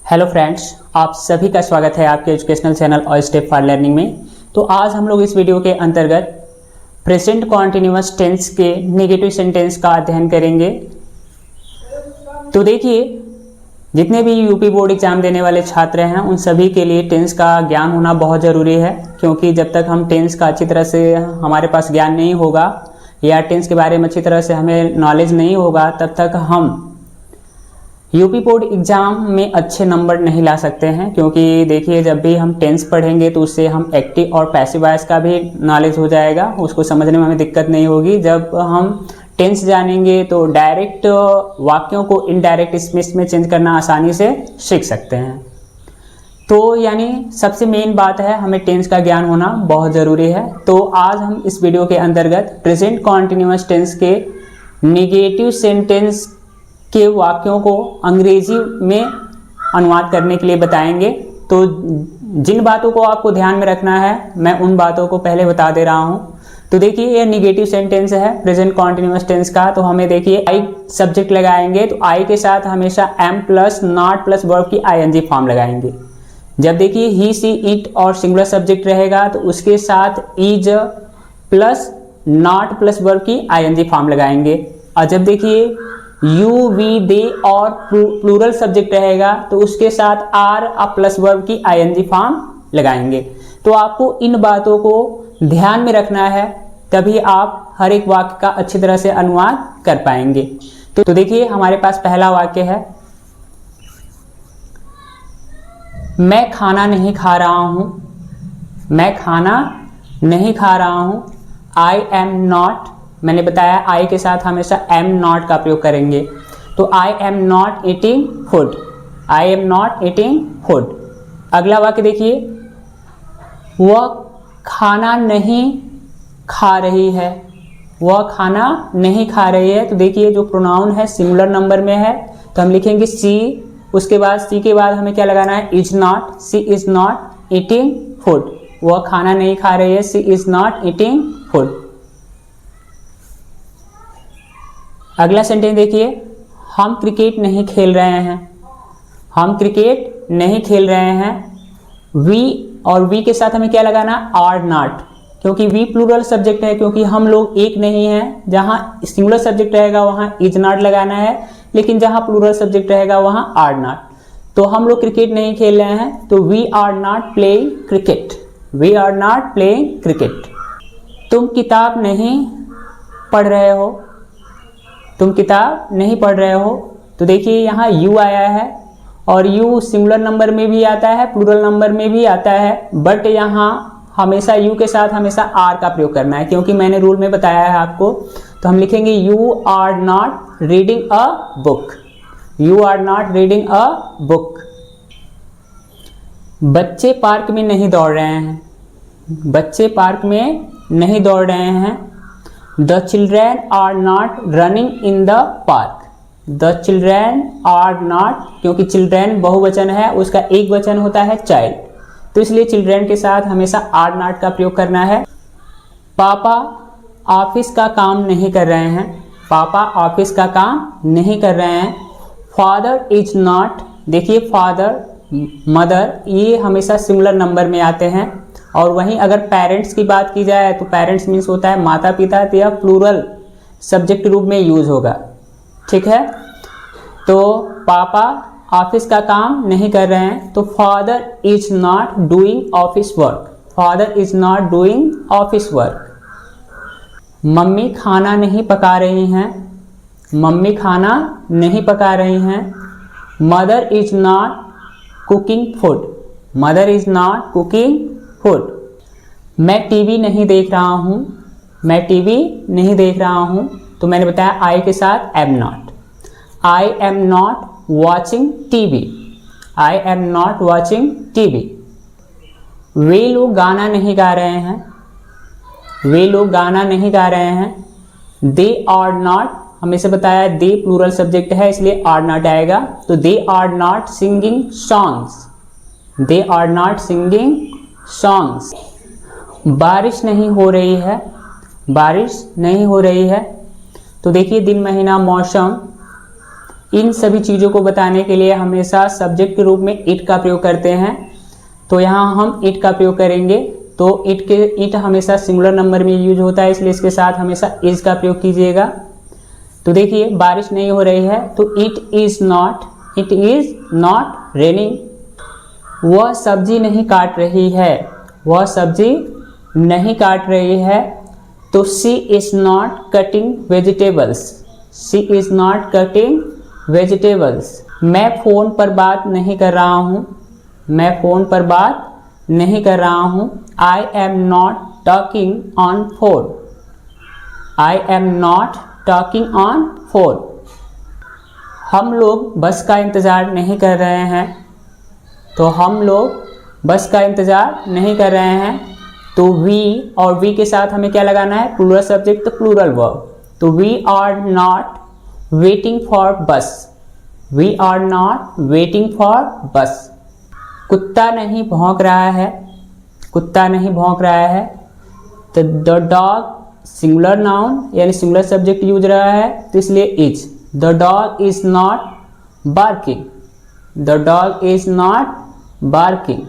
Hello friends, आप सभी का स्वागत है आपके एजुकेशनल चैनल और स्टेप फॉर लर्निंग में। तो आज हम लोग इस वीडियो के अंतर्गत प्रेजेंट कॉन्टिन्यूअस टेंस के नेगेटिव सेंटेंस का अध्ययन करेंगे। तो देखिए, जितने भी यूपी बोर्ड एग्जाम देने वाले छात्र हैं उन सभी के लिए टेंस का ज्ञान होना बहुत ज़रूरी है, क्योंकि जब तक हम टेंस का अच्छी तरह से हमारे पास ज्ञान नहीं होगा या टेंस के बारे में अच्छी तरह से हमें नॉलेज नहीं होगा, तब तक हम यूपी बोर्ड एग्जाम में अच्छे नंबर नहीं ला सकते हैं। क्योंकि देखिए, जब भी हम टेंस पढ़ेंगे तो उससे हम एक्टिव और पैसिव वॉइस का भी नॉलेज हो जाएगा, उसको समझने में हमें दिक्कत नहीं होगी। जब हम टेंस जानेंगे तो डायरेक्ट वाक्यों को इनडायरेक्ट इसमें चेंज करना आसानी से सीख सकते हैं। तो यानी सबसे मेन बात है, हमें टेंस का ज्ञान होना बहुत ज़रूरी है। तो आज हम इस वीडियो के अंतर्गत प्रेजेंट कॉन्टिन्यूअस टेंस के नेगेटिव सेंटेंस के वाक्यों को अंग्रेजी में अनुवाद करने के लिए बताएंगे। तो जिन बातों को आपको ध्यान में रखना है मैं उन बातों को पहले बता दे रहा हूं। तो देखिए, ये नेगेटिव सेंटेंस है प्रेजेंट कॉन्टिन्यूअस टेंस का। तो हमें देखिए आई सब्जेक्ट लगाएंगे, तो आई के साथ हमेशा am plus not plus verb की आईएनजी फॉर्म लगाएंगे। जब देखिए ही सी इट और सिंगुलर सब्जेक्ट रहेगा तो उसके साथ is plus not plus verb की आईएनजी फॉर्म लगाएंगे। और जब देखिए यू वी दे और प्लूरल सब्जेक्ट रहेगा तो उसके साथ आर प्लस वर्ब की आईएनजी फॉर्म लगाएंगे। तो आपको इन बातों को ध्यान में रखना है, तभी आप हर एक वाक्य का अच्छी तरह से अनुवाद कर पाएंगे। तो देखिए, हमारे पास पहला वाक्य है, मैं खाना नहीं खा रहा हूं। मैं खाना नहीं खा रहा हूं। आई एम नॉट, मैंने बताया आई के साथ हमेशा एम नॉट का प्रयोग करेंगे। तो आई am not eating food. I am not eating food. अगला वाक्य देखिए, वह खाना नहीं खा रही है। वह खाना नहीं खा रही है। तो देखिए, जो प्रोनाउन है सिंगुलर नंबर में है, तो हम लिखेंगे सी। उसके बाद सी के बाद हमें क्या लगाना है, is not. She is not eating food. वह खाना नहीं खा रही है, she is not eating food. अगला सेंटेंस देखिए, हम क्रिकेट नहीं खेल रहे हैं। हम क्रिकेट नहीं खेल रहे हैं। वी और वी के साथ हमें क्या लगाना, आर नॉट, क्योंकि वी प्लूरल सब्जेक्ट है, क्योंकि हम लोग एक नहीं हैं। जहां सिंगुलर सब्जेक्ट रहेगा वहां इज नॉट लगाना है, लेकिन जहां प्लूरल सब्जेक्ट रहेगा वहां आर नॉट। तो हम लोग क्रिकेट नहीं खेल रहे हैं, तो we are not playing cricket. We are not playing cricket. तुम किताब नहीं पढ़ रहे हो। तुम किताब नहीं पढ़ रहे हो। तो देखिए, यहाँ यू आया है और यू सिंगुलर नंबर में भी आता है, प्लूरल नंबर में भी आता है, बट यहाँ हमेशा यू के साथ हमेशा आर का प्रयोग करना है, क्योंकि मैंने रूल में बताया है आपको। तो हम लिखेंगे you are not reading a book. You are not reading a book. बच्चे पार्क में नहीं दौड़ रहे हैं। बच्चे पार्क में नहीं दौड़ रहे हैं। The children are not running in the park. The children are not, क्योंकि children बहुवचन है, उसका एक वचन होता है child, तो इसलिए children के साथ हमेशा are not का प्रयोग करना है। पापा ऑफिस का काम नहीं कर रहे हैं। पापा ऑफिस का काम नहीं कर रहे हैं। Father is not, देखिए फादर मदर ये हमेशा सिंगुलर नंबर में आते हैं। और वहीं अगर पेरेंट्स की बात की जाए तो पेरेंट्स मीन्स होता है माता पिता, तो यह प्लूरल सब्जेक्ट रूप में यूज होगा। ठीक है, तो पापा ऑफिस का काम नहीं कर रहे हैं, तो father is not doing office work. Father is not doing office work. Mummy खाना नहीं पका रही हैं। मम्मी खाना नहीं पका रही हैं। Mother is not cooking food. Mother is not cooking food. मैं टीवी नहीं देख रहा हूं। मैं टीवी नहीं देख रहा हूं। तो मैंने बताया आई के साथ am not. I am not watching TV. I am not watching TV. वे लोग गाना नहीं गा रहे हैं। वे लोग गाना नहीं गा रहे हैं। दे आर नॉट, हमें से बताया दे प्लूरल सब्जेक्ट है, इसलिए आर नॉट आएगा। तो they are not singing songs. They are not singing songs. बारिश नहीं हो रही है। बारिश नहीं हो रही है। तो देखिए, दिन महीना मौसम इन सभी चीज़ों को बताने के लिए हमेशा सब्जेक्ट के रूप में इट का प्रयोग करते हैं। तो यहाँ हम इट का प्रयोग करेंगे। तो इट हमेशा सिंगुलर नंबर में यूज होता है, इसलिए इसके साथ हमेशा इज का प्रयोग कीजिएगा। तो देखिए बारिश नहीं हो रही है, तो इट इज़ नॉट रेनिंग। वह सब्जी नहीं काट रही है, वह सब्जी नहीं काट रही है। तो she is not cutting vegetables, she is not cutting vegetables. मैं फ़ोन पर बात नहीं कर रहा हूँ, मैं फ़ोन पर बात नहीं कर रहा हूँ। आई am not talking on phone, I am not talking on phone. हम लोग बस का इंतज़ार नहीं कर रहे हैं, तो हम लोग बस का इंतज़ार नहीं कर रहे हैं। तो वी और वी के साथ हमें क्या लगाना है, प्लूरल सब्जेक्ट तो प्लूरल वर्ब। तो we are not waiting for bus, we are not waiting for bus. कुत्ता नहीं भौंक रहा है, कुत्ता नहीं भौंक रहा है। तो द डॉग सिंगुलर नाउन यानी सिंगुलर सब्जेक्ट यूज रहा है, तो इसलिए is. The dog is not barking, the dog is not barking.